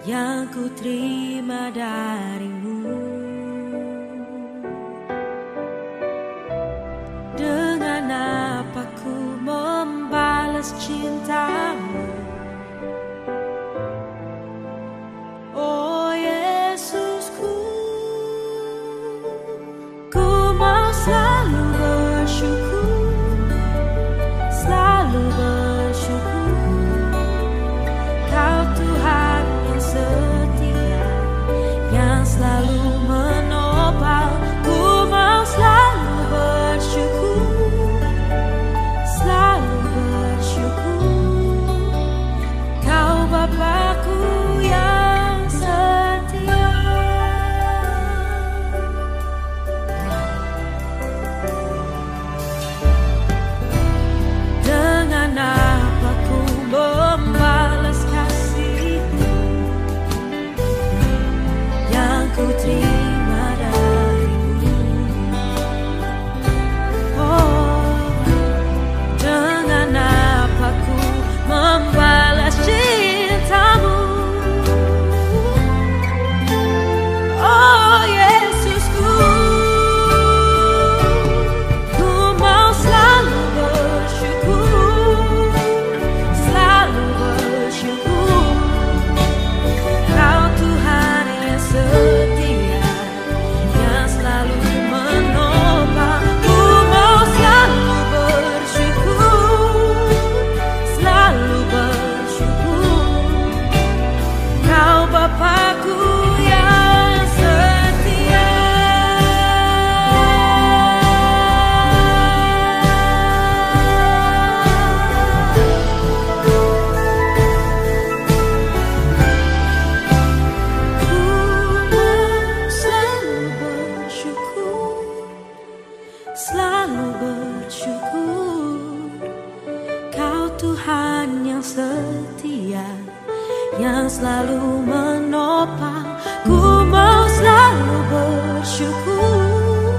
yang ku terima darimu. Dengan apa ku membalas cintamu? Oh Yesusku, ku mau selalu bersyukur, selalu bersyukur. Kau Tuhan yang setia, yang selalu menopang. Ku mau selalu bersyukur, selalu bersyukur. Kau Bapakku yang setia. Dengan apa ku membalas kasih-Mu yang ku terima darimu? Oh, dengan apa ku membalas cintamu? Oh Yesusku, ku mau selalu bersyukur, selalu bersyukur. Kau Tuhan yang setia, yang selalu menopang. Ku mau selalu bersyukur, selalu bersyukur. Kau Bapakku yang setia. Ku mau selalu bersyukur, selalu bersyukur. Kau Tuhan yang setia, yang selalu menopang. Ku mau selalu bersyukur,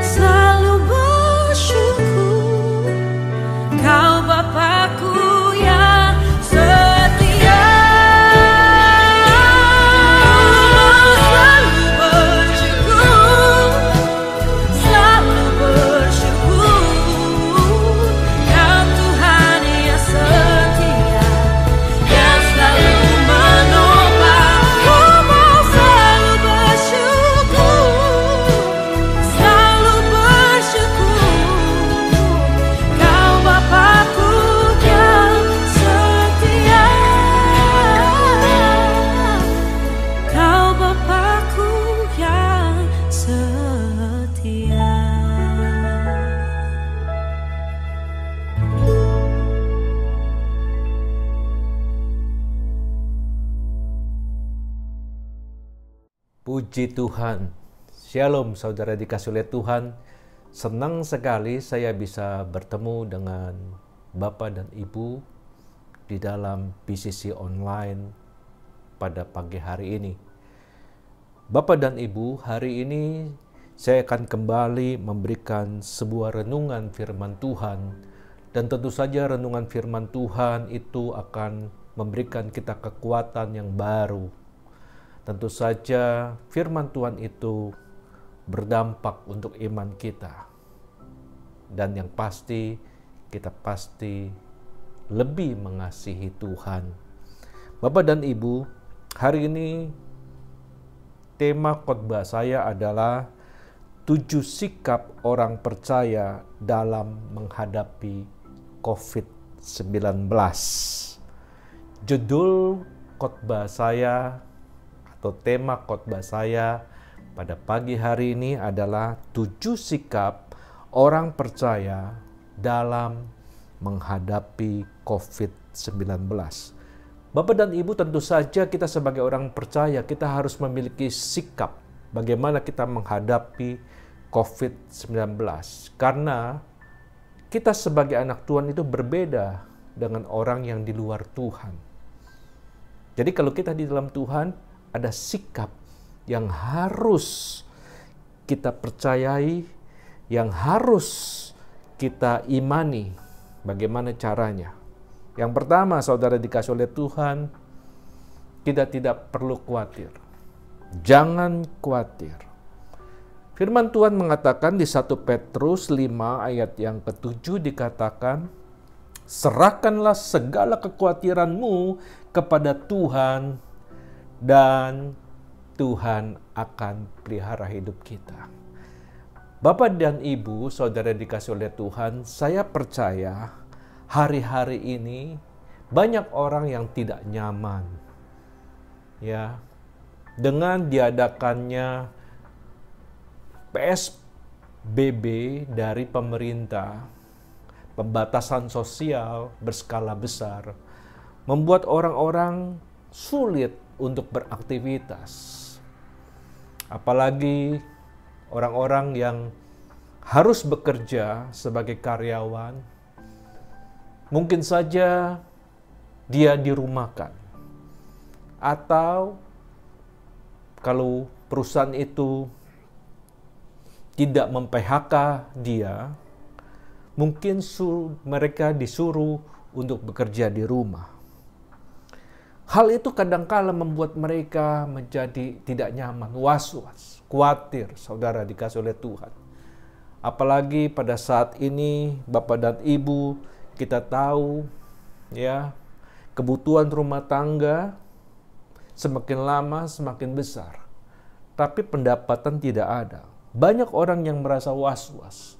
selalu bersyukur. Kau Bapakku yang setia. Selalu bersyukur, selalu bersyukur. Kau Tuhan yang setia, yang selalu menopang. Ku mau selalu bersyukur, selalu bersyukur. Kau Bapakku yang setia, Kau Bapakku yang setia. Puji Tuhan. Shalom saudara dikasih oleh Tuhan. Senang sekali saya bisa bertemu dengan Bapak dan Ibu di dalam PCC online pada pagi hari ini. Bapak dan Ibu, hari ini saya akan kembali memberikan sebuah renungan firman Tuhan. Dan tentu saja renungan firman Tuhan itu akan memberikan kita kekuatan yang baru. Tentu saja firman Tuhan itu berdampak untuk iman kita. Dan yang pasti, kita pasti lebih mengasihi Tuhan. Bapak dan Ibu, hari ini tema khotbah saya adalah 7 sikap orang percaya dalam menghadapi COVID-19. Judul khotbah saya atau tema khotbah saya pada pagi hari ini adalah 7 sikap orang percaya dalam menghadapi COVID-19. Bapak dan Ibu, tentu saja kita sebagai orang percaya, kita harus memiliki sikap bagaimana kita menghadapi COVID-19. Karena kita sebagai anak Tuhan itu berbeda dengan orang yang di luar Tuhan. Jadi kalau kita di dalam Tuhan, ada sikap yang harus kita percayai, yang harus kita imani. Bagaimana caranya? Yang pertama, saudara dikasih oleh Tuhan, kita tidak perlu khawatir. Jangan khawatir. Firman Tuhan mengatakan di 1 Petrus 5 ayat yang ke-7 dikatakan, serahkanlah segala kekhawatiranmu kepada Tuhan dan Tuhan akan pelihara hidup kita. Bapak dan Ibu, saudara dikasih oleh Tuhan, saya percaya hari-hari ini banyak orang yang tidak nyaman. Ya, dengan diadakannya PSBB dari pemerintah, pembatasan sosial berskala besar, membuat orang-orang sulit untuk beraktivitas. Apalagi orang-orang yang harus bekerja sebagai karyawan, mungkin saja dia dirumahkan. Atau kalau perusahaan itu tidak mem-PHK dia, mungkin mereka disuruh untuk bekerja di rumah. Hal itu kadangkala membuat mereka menjadi tidak nyaman, was-was, khawatir, saudara dikasih oleh Tuhan. Apalagi pada saat ini, Bapak dan Ibu, kita tahu ya, kebutuhan rumah tangga semakin lama semakin besar, tapi pendapatan tidak ada. Banyak orang yang merasa was-was,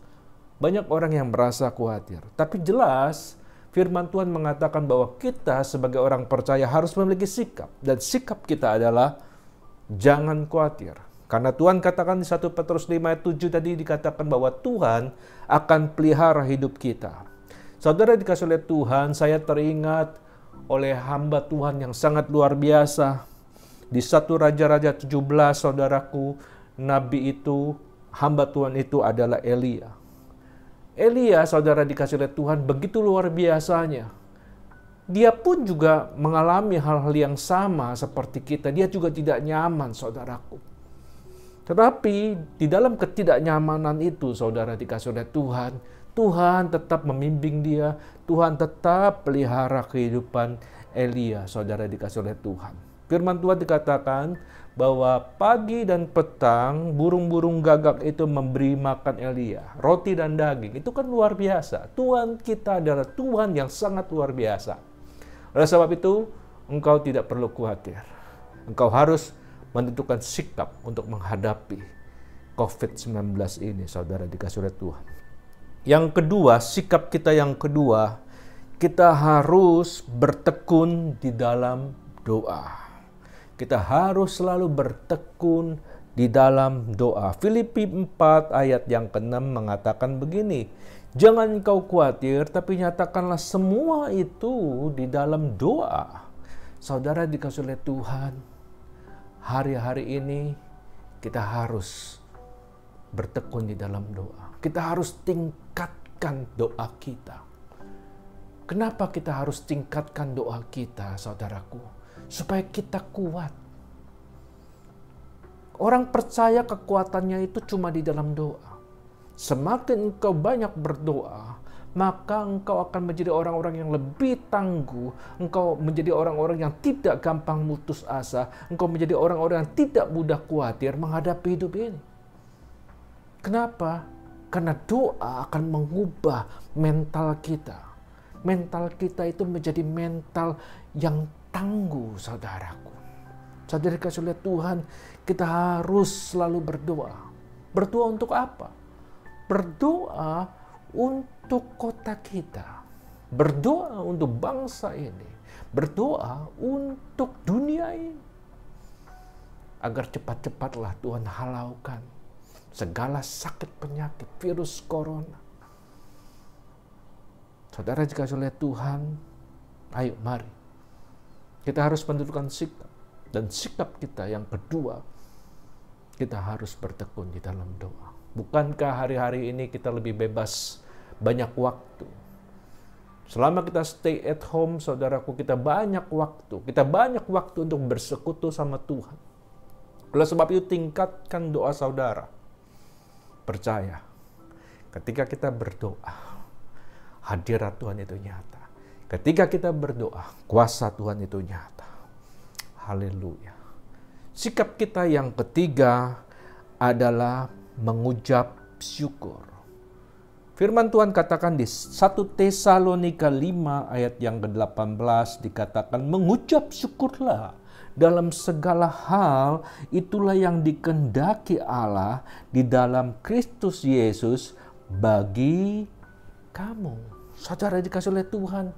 banyak orang yang merasa khawatir. Tapi jelas firman Tuhan mengatakan bahwa kita sebagai orang percaya harus memiliki sikap. Dan sikap kita adalah jangan khawatir. Karena Tuhan katakan di 1 Petrus 5 ayat 7 tadi dikatakan bahwa Tuhan akan pelihara hidup kita. Saudara dikasih oleh Tuhan, saya teringat oleh hamba Tuhan yang sangat luar biasa. Di 1 Raja-Raja 17, saudaraku, nabi itu, hamba Tuhan itu adalah Elia. Elia, saudara dikasih oleh Tuhan, begitu luar biasanya. Dia pun juga mengalami hal-hal yang sama seperti kita. Dia juga tidak nyaman, saudaraku. Tetapi di dalam ketidaknyamanan itu, saudara dikasih oleh Tuhan, Tuhan tetap membimbing dia, Tuhan tetap pelihara kehidupan Elia, saudara dikasih oleh Tuhan. Firman Tuhan dikatakan bahwa pagi dan petang burung-burung gagak itu memberi makan Elia, roti dan daging. Itu kan luar biasa. Tuhan kita adalah Tuhan yang sangat luar biasa. Oleh sebab itu, engkau tidak perlu khawatir. Engkau harus menentukan sikap untuk menghadapi COVID-19 ini, saudara dikasih oleh Tuhan. Yang kedua, sikap kita yang kedua, kita harus bertekun di dalam doa. Kita harus selalu bertekun di dalam doa. Filipi 4 ayat yang ke-6 mengatakan begini, jangan engkau khawatir, tapi nyatakanlah semua itu di dalam doa. Saudara dikasih oleh Tuhan, hari-hari ini kita harus bertekun di dalam doa. Kita harus tingkatkan doa kita. Kenapa kita harus tingkatkan doa kita, saudaraku? Supaya kita kuat. Orang percaya kekuatannya itu cuma di dalam doa. Semakin engkau banyak berdoa, maka engkau akan menjadi orang-orang yang lebih tangguh. Engkau menjadi orang-orang yang tidak gampang putus asa. Engkau menjadi orang-orang yang tidak mudah khawatir menghadapi hidup ini. Kenapa? Karena doa akan mengubah mental kita. Mental kita itu menjadi mental yang tangguh, saudaraku. Saudara dikasih oleh Tuhan, kita harus selalu berdoa. Berdoa untuk apa? Berdoa untuk kota kita. Berdoa untuk bangsa ini. Berdoa untuk dunia ini. Agar cepat-cepatlah Tuhan halaukan segala sakit penyakit, virus corona. Saudara dikasih oleh Tuhan, ayo mari. Kita harus menentukan sikap. Dan sikap kita yang kedua, kita harus bertekun di dalam doa. Bukankah hari-hari ini kita lebih bebas, banyak waktu? Selama kita stay at home, saudaraku, kita banyak waktu. Kita banyak waktu untuk bersekutu sama Tuhan. Oleh sebab itu, tingkatkan doa saudara. Percaya, ketika kita berdoa, hadirat Tuhan itu nyata. Ketika kita berdoa, kuasa Tuhan itu nyata. Haleluya. Sikap kita yang ketiga adalah mengucap syukur. Firman Tuhan katakan di 1 Tesalonika 5 ayat yang ke-18 dikatakan, mengucap syukurlah dalam segala hal, itulah yang dikehendaki Allah di dalam Kristus Yesus bagi kamu. Saudara dikasih oleh Tuhan,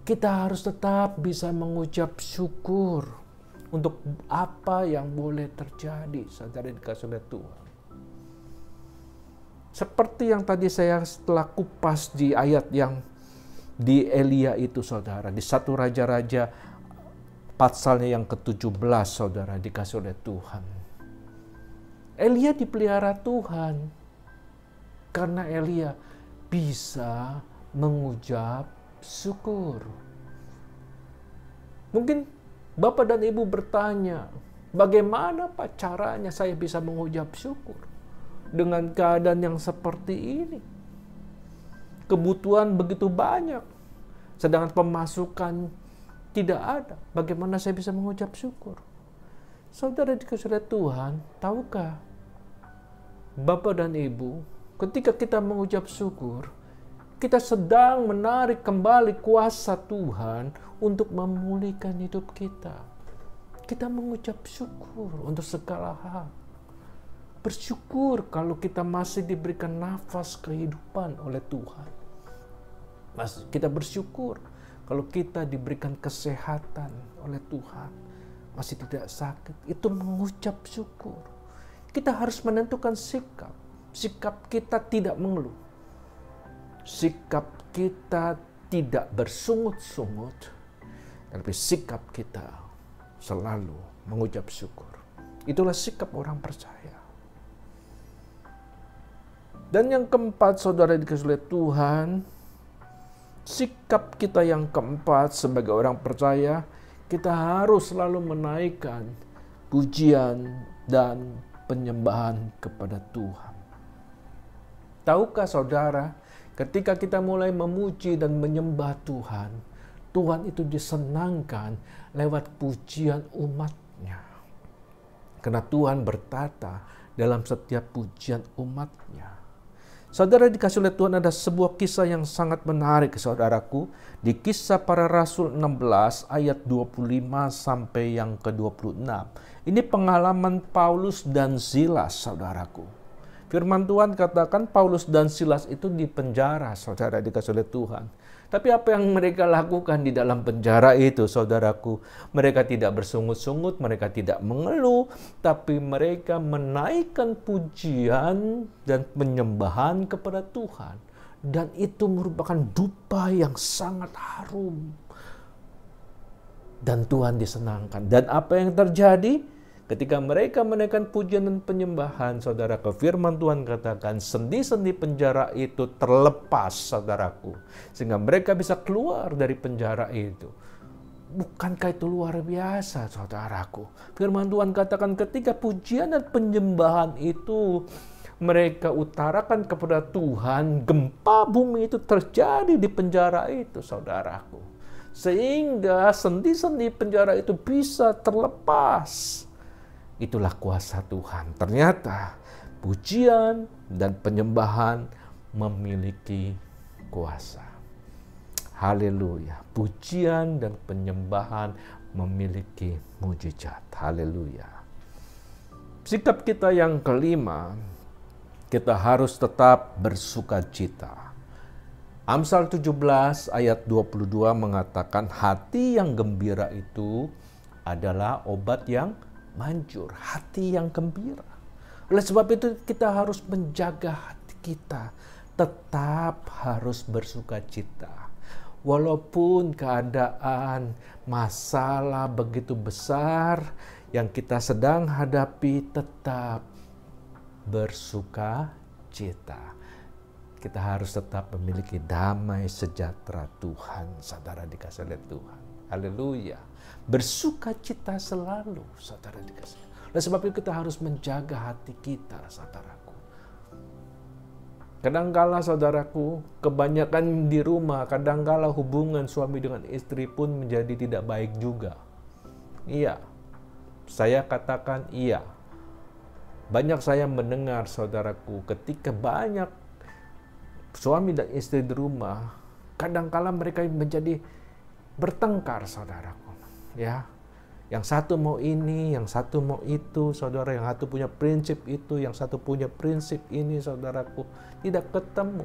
kita harus tetap bisa mengucap syukur untuk apa yang boleh terjadi, saudara dikasih oleh Tuhan. Seperti yang tadi saya setelah kupas di ayat yang di Elia itu, saudara. Di 1 Raja-Raja pasalnya yang ke-17, saudara, dikasih oleh Tuhan. Elia dipelihara Tuhan karena Elia bisa mengucap syukur. Mungkin Bapak dan Ibu bertanya, bagaimana Pak caranya saya bisa mengucap syukur dengan keadaan yang seperti ini? Kebutuhan begitu banyak, sedangkan pemasukan tidak ada. Bagaimana saya bisa mengucap syukur? Saudara dikasih oleh Tuhan, tahukah Bapak dan Ibu, ketika kita mengucap syukur, kita sedang menarik kembali kuasa Tuhan untuk memulihkan hidup kita. Kita mengucap syukur untuk segala hal. Bersyukur kalau kita masih diberikan nafas kehidupan oleh Tuhan. Kita bersyukur kalau kita diberikan kesehatan oleh Tuhan, masih tidak sakit. Itu mengucap syukur. Kita harus menentukan sikap. Sikap kita tidak mengeluh. Sikap kita tidak bersungut-sungut. Tapi sikap kita selalu mengucap syukur. Itulah sikap orang percaya. Dan yang keempat, saudara dikasih oleh Tuhan, sikap kita yang keempat sebagai orang percaya, kita harus selalu menaikkan pujian dan penyembahan kepada Tuhan. Tahukah saudara, ketika kita mulai memuji dan menyembah Tuhan, Tuhan itu disenangkan lewat pujian umat-Nya. Karena Tuhan bertata dalam setiap pujian umat-Nya. Saudara dikasih oleh Tuhan, ada sebuah kisah yang sangat menarik, saudaraku. Di Kisah Para Rasul 16 ayat 25 sampai yang ke-26. Ini pengalaman Paulus dan Silas, saudaraku. Firman Tuhan katakan Paulus dan Silas itu di penjara, saudara dikasih oleh Tuhan. Tapi apa yang mereka lakukan di dalam penjara itu, saudaraku? Mereka tidak bersungut-sungut, mereka tidak mengeluh, tapi mereka menaikkan pujian dan penyembahan kepada Tuhan. Dan itu merupakan dupa yang sangat harum. Dan Tuhan disenangkan. Dan apa yang terjadi? Ketika mereka menaikkan pujian dan penyembahan, saudara, ke firman Tuhan katakan sendi-sendi penjara itu terlepas, saudaraku. Sehingga mereka bisa keluar dari penjara itu. Bukankah itu luar biasa, saudaraku? Firman Tuhan katakan ketika pujian dan penyembahan itu mereka utarakan kepada Tuhan, gempa bumi itu terjadi di penjara itu, saudaraku. Sehingga sendi-sendi penjara itu bisa terlepas. Itulah kuasa Tuhan. Ternyata pujian dan penyembahan memiliki kuasa. Haleluya. Pujian dan penyembahan memiliki mujizat. Haleluya. Sikap kita yang kelima, kita harus tetap bersukacita. Amsal 17 ayat 22 mengatakan hati yang gembira itu adalah obat yang manjur, hati yang gembira. Oleh sebab itu kita harus menjaga hati kita, tetap harus bersukacita. Walaupun keadaan masalah begitu besar yang kita sedang hadapi, tetap bersukacita. Kita harus tetap memiliki damai sejahtera Tuhan, saudara dikasih oleh Tuhan. Haleluya. Bersukacita selalu, saudara dikasih. Oleh sebab itu kita harus menjaga hati kita, saudaraku. Kadangkala, saudaraku, kebanyakan di rumah, kadangkala hubungan suami dengan istri pun menjadi tidak baik juga. Iya. Saya katakan iya. Banyak saya mendengar, saudaraku, ketika banyak suami dan istri di rumah, kadangkala mereka menjadi bertengkar, saudaraku. Ya, yang satu mau ini, yang satu mau itu, saudara. Yang satu punya prinsip itu, yang satu punya prinsip ini, saudaraku. Tidak ketemu.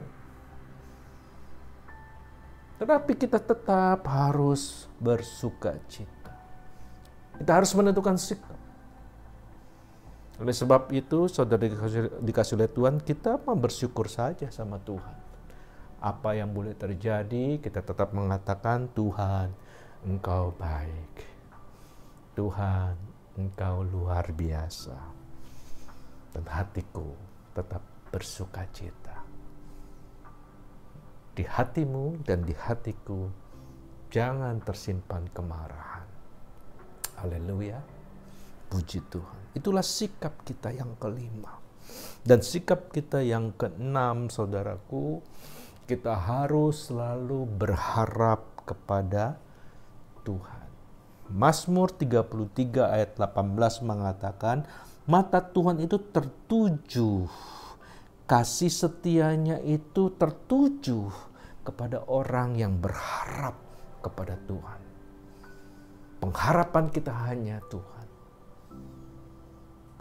Tetapi kita tetap harus bersuka cita. Kita harus menentukan sikap. Oleh sebab itu, saudara dikasih oleh Tuhan, kita mau bersyukur saja sama Tuhan. Apa yang boleh terjadi, kita tetap mengatakan, Tuhan, Engkau baik. Tuhan, Engkau luar biasa. Dan hatiku tetap bersuka cita. Di hatimu dan di hatiku, jangan tersimpan kemarahan. Haleluya. Puji Tuhan. Itulah sikap kita yang kelima. Dan sikap kita yang keenam, saudaraku, kita harus selalu berharap kepada Tuhan. Mazmur 33 ayat 18 mengatakan, mata Tuhan itu tertuju, kasih setianya itu tertuju kepada orang yang berharap kepada Tuhan. Pengharapan kita hanya Tuhan.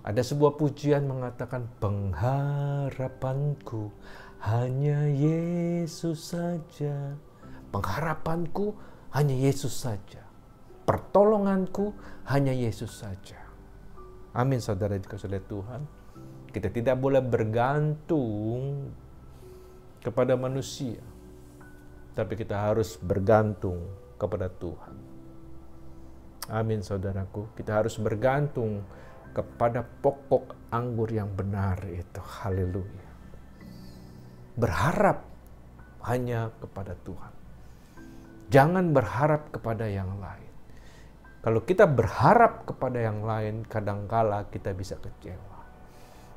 Ada sebuah pujian mengatakan, pengharapanku hanya Yesus saja. Pengharapanku hanya Yesus saja. Pertolonganku hanya Yesus saja. Amin, saudara dikasih oleh Tuhan. Kita tidak boleh bergantung kepada manusia, tapi kita harus bergantung kepada Tuhan. Amin, saudaraku. Kita harus bergantung kepada pokok anggur yang benar itu. Haleluya. Berharap hanya kepada Tuhan. Jangan berharap kepada yang lain. Kalau kita berharap kepada yang lain, kadangkala kita bisa kecewa.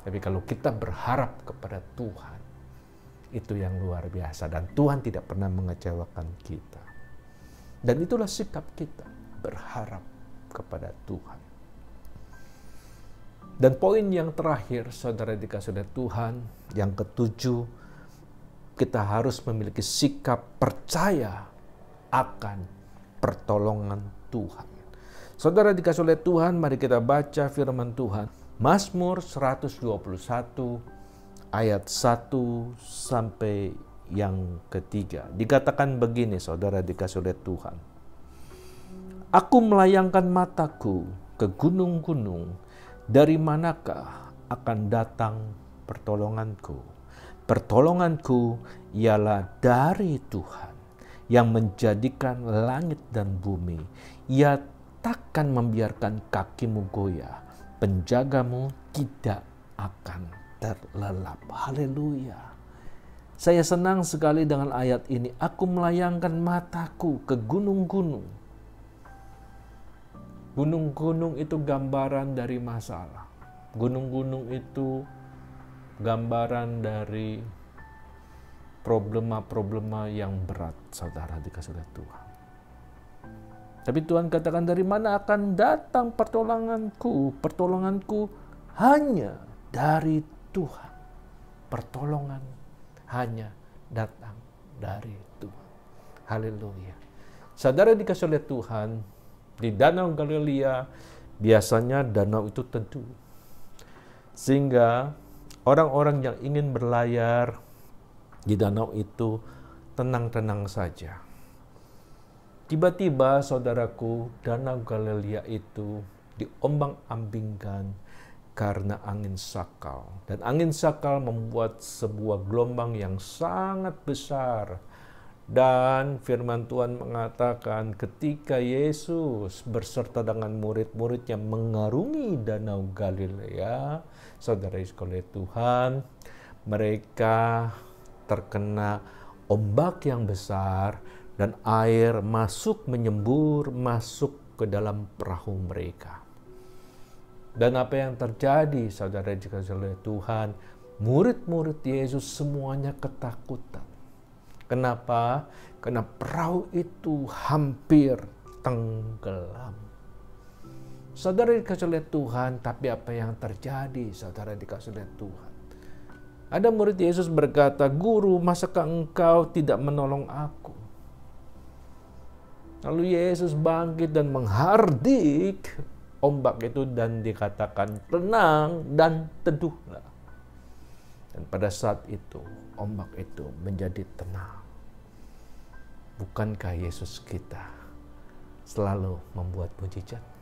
Tapi kalau kita berharap kepada Tuhan, itu yang luar biasa. Dan Tuhan tidak pernah mengecewakan kita. Dan itulah sikap kita, berharap kepada Tuhan. Dan poin yang terakhir, saudara dikasih oleh Tuhan, yang ketujuh, kita harus memiliki sikap percaya akan pertolongan Tuhan. Saudara dikasih oleh Tuhan, mari kita baca firman Tuhan. Mazmur 121 ayat 1 sampai yang ketiga. Dikatakan begini, saudara dikasih oleh Tuhan. Aku melayangkan mataku ke gunung-gunung, dari manakah akan datang pertolonganku? Pertolonganku ialah dari Tuhan yang menjadikan langit dan bumi. Ia takkan membiarkan kakimu goyah. Penjagamu tidak akan terlelap. Haleluya. Saya senang sekali dengan ayat ini. Aku melayangkan mataku ke gunung-gunung. Gunung-gunung itu gambaran dari masalah. Gunung-gunung itu gambaran dari problema-problema yang berat, saudara dikasih oleh Tuhan. Tapi Tuhan katakan, dari mana akan datang pertolonganku? Pertolonganku hanya dari Tuhan. Pertolongan hanya datang dari Tuhan. Haleluya. Saudara dikasih oleh Tuhan, di Danau Galilea biasanya danau itu teduh. Sehingga orang-orang yang ingin berlayar di danau itu tenang-tenang saja. Tiba-tiba, saudaraku, Danau Galilea itu diombang-ambingkan karena angin sakal. Dan angin sakal membuat sebuah gelombang yang sangat besar. Dan firman Tuhan mengatakan ketika Yesus berserta dengan murid-muridnya mengarungi Danau Galilea, saudara sekalian Tuhan, mereka terkena ombak yang besar dan air masuk menyembur masuk ke dalam perahu mereka. Dan apa yang terjadi, saudara dikasihi oleh Tuhan, murid-murid Yesus semuanya ketakutan. Kenapa? Karena perahu itu hampir tenggelam. Saudara dikasih oleh Tuhan, tapi apa yang terjadi saudara dikasih oleh Tuhan? Ada murid Yesus berkata, "Guru, masakah engkau tidak menolong aku?" Lalu Yesus bangkit dan menghardik ombak itu dan dikatakan, "Tenang dan teduhlah." Dan pada saat itu, ombak itu menjadi tenang. Bukankah Yesus kita selalu membuat mujizat?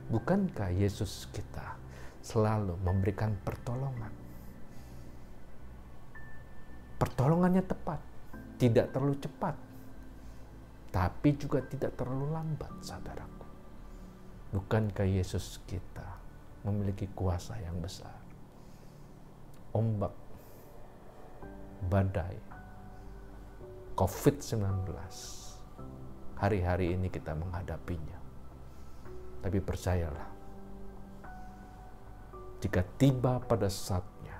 Bukankah Yesus kita selalu memberikan pertolongan? Pertolongannya tepat, tidak terlalu cepat, tapi juga tidak terlalu lambat, saudaraku. Bukankah Yesus kita memiliki kuasa yang besar? Ombak, badai, COVID-19, hari-hari ini kita menghadapinya. Tapi percayalah, jika tiba pada saatnya,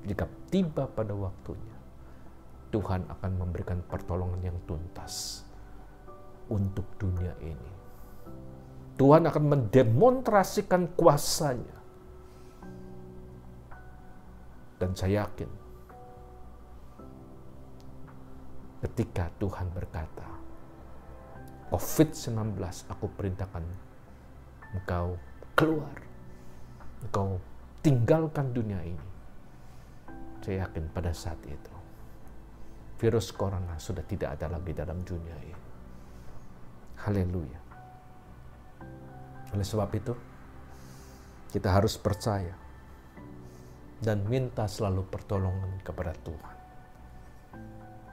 jika tiba pada waktunya, Tuhan akan memberikan pertolongan yang tuntas untuk dunia ini. Tuhan akan mendemonstrasikan kuasa-Nya. Dan saya yakin, ketika Tuhan berkata, COVID-19 aku perintahkan engkau keluar, engkau tinggalkan dunia ini. Saya yakin pada saat itu, virus corona sudah tidak ada lagi dalam dunia ini. Haleluya. Oleh sebab itu, kita harus percaya dan minta selalu pertolongan kepada Tuhan.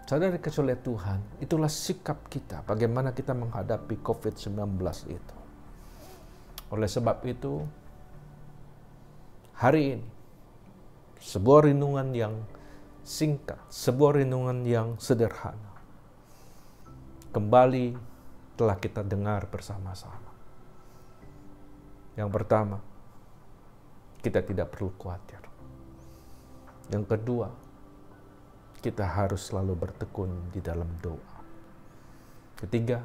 Saudara dikasih oleh Tuhan, itulah sikap kita bagaimana kita menghadapi COVID-19 itu. Oleh sebab itu, hari ini, sebuah renungan yang singkat, sebuah renungan yang sederhana, kembali telah kita dengar bersama-sama. Yang pertama, kita tidak perlu khawatir. Yang kedua, kita harus selalu bertekun di dalam doa. Ketiga,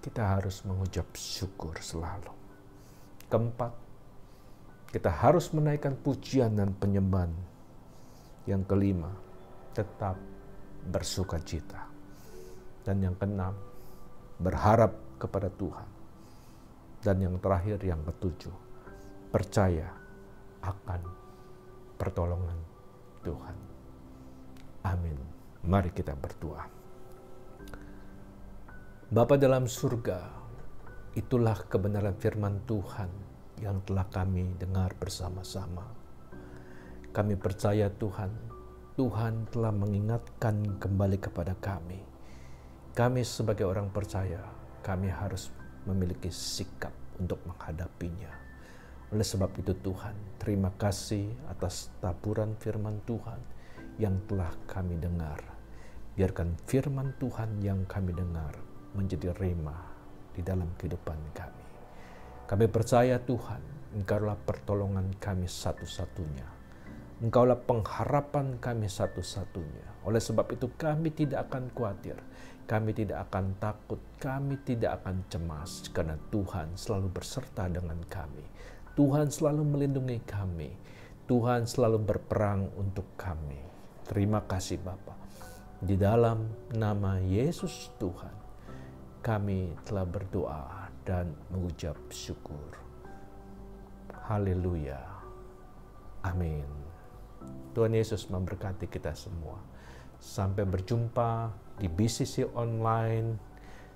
kita harus mengucap syukur selalu. Keempat, kita harus menaikkan pujian dan penyembahan. Yang kelima, tetap bersukacita. Dan yang keenam, berharap kepada Tuhan. Dan yang terakhir, yang ketujuh, percaya akan pertolongan Tuhan. Amin. Mari kita berdoa. Bapa dalam surga, itulah kebenaran firman Tuhan yang telah kami dengar bersama-sama. Kami percaya Tuhan, Tuhan telah mengingatkan kembali kepada kami. Kami sebagai orang percaya, kami harus memiliki sikap untuk menghadapinya. Oleh sebab itu Tuhan, terima kasih atas taburan firman Tuhan yang telah kami dengar. Biarkan firman Tuhan yang kami dengar menjadi rema di dalam kehidupan kami. Kami percaya Tuhan, Engkaulah pertolongan kami satu-satunya. Engkaulah pengharapan kami satu-satunya. Oleh sebab itu kami tidak akan khawatir. Kami tidak akan takut, kami tidak akan cemas, karena Tuhan selalu berserta dengan kami. Tuhan selalu melindungi kami. Tuhan selalu berperang untuk kami. Terima kasih Bapa. Di dalam nama Yesus Tuhan, kami telah berdoa dan mengucap syukur. Haleluya. Amin. Tuhan Yesus memberkati kita semua. Sampai berjumpa di BCC online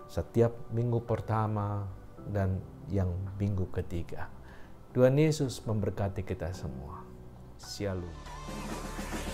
setiap minggu pertama dan yang minggu ketiga. Tuhan Yesus memberkati kita semua. Shalom.